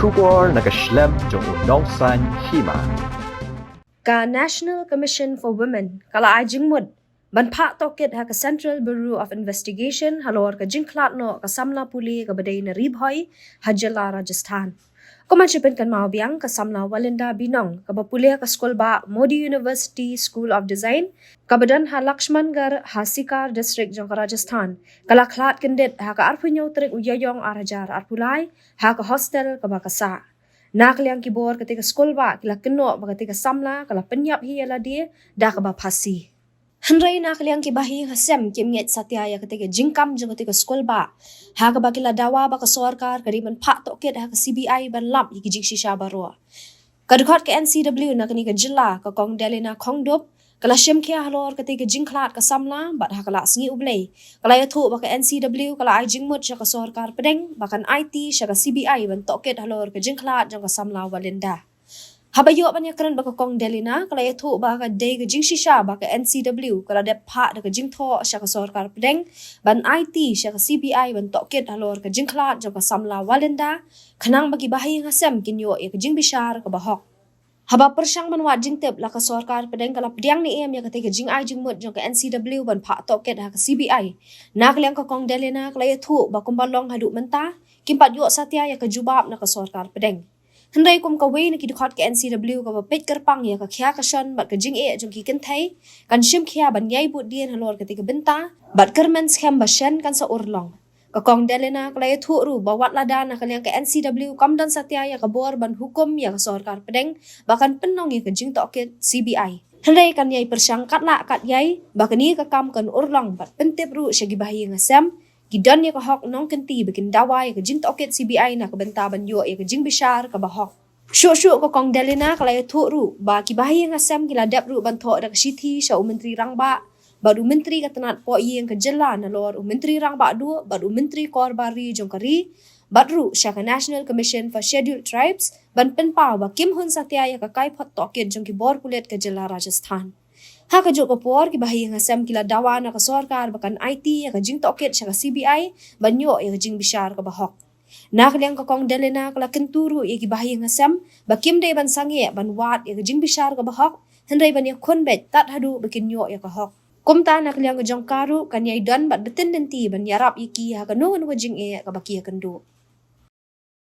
Shubor nakaslem jong udongsan Hima. Ka National Commission for Women kala Jingmut ban Phah Tohkit ha ka Central Bureau of Investigation Halor ka Jingkhlad no ka Samla puli ka badai na Ri-Bhoi Hajala Rajasthan. Kumansipin kan mabiang ka Samla Walinda Binong ka bapuli ka skol ba Modi University School of Design ka badan ha Lakshmangarh ha Sikar District jong ka Rajasthan kala khlad kendet ha ka arpunyo trik uyayong arajar arpulai ha ka hostel ka bakasa. Nakliang kibor ketika skol ba kila keno ba ketika Samla kala penyap hi ala dia dah ka ba phasi. Henry nakliang kibahi hasem kimnget satyaya ketika jingkam jong ketika skol ba ha ka bakila dawa ba ka sarkar kadi man Phah Tohkit ha ka CBI ban lap yi jing shisha baro kadkhot ka NCW na kani ka jilla ka kong delina khongdop kala shemkhia halor ketika Jingkhlad ka Samla bat ha kala sngi ublei kala yathu ba ka NCW kala ai Jingmut sha ka sarkar pedeng bakan IT sha ka CBI ban Tohkit halor ka Jingkhlad jong ka Samla Walinda habayo banya keren baka kong delina kala yathu baka day ka jing shisha baka NCW kala de Phah da ka jingtho sha ka sarkar pedeng ban IT sha ka CBI ban Tohkit halor ka Jingkhlad jong ka Samla Walinda khanang bagi bahi ngasem kinyo ya ka jing bishar ka bahok haba persyang manwat jingtep la ka sarkar pedeng kala pediang ni em ya ketika jing ai jingmut jong ka NCW ban Phah Tohkit ha ka CBI nakliang ka kong delina kala yathu ba kumbalong hadu menta kimpat yo satya ya ka jubab na ka sarkar pedeng Henday kum kaway na kidukot ka NCW ka bapit kerpang ya ka kya ka syon bat ka jing jong ki kentay kan shim kya ban yay bud dian halor ketika benta bat kermen schem basyan kan sa urlong ka kong delena kalay thuru bawat lada na kalyang ka NCW kamdan satya ya ka bor ban hukum ya ka sarkar pedeng bakan penong ya ka jing Tohkit CBI Henday kan yay persyang katla kat yay bakani ka kam kan urlong bat pentip ru siya gibahi ngasem Gidan ya ka hok nong kenti bikin dawa ya ka jing Tohkit CBI na ka benta ban yo ya ka jing bishar ka bahok. Syuk ka kong delina kalay thuru ba kibahi nga sem giladap ru ban tho da ka shithi sya menteri rang ba baru menteri ka tanat po yang ka jela na lor menteri rang ba du baru menteri kor bari jong kari badru sya ka National Commission for Scheduled Tribes ban penpa ba kim hun satya ya ka kai Phah Tohkit jong ki bor kulet ka jela Rajasthan. Ha ka jo ka por ki bahi nga sem kila dawa na ka sarkar bakan IT ya ka jing Tohkit sya ka CBI banyo ya ka jing bishar ka bahok nakliang ka kong delena kala kenturu ya ki bahi nga sem bakim day ban sangi ban wat ya ka jing bishar ka bahok henday ban ya khonbet tat hadu bakin yo ya ka hok kumta nakliang ka jong karu kan yai dan bat betin denti ban yarap ya ki ha ka no jing ka baki ya kendo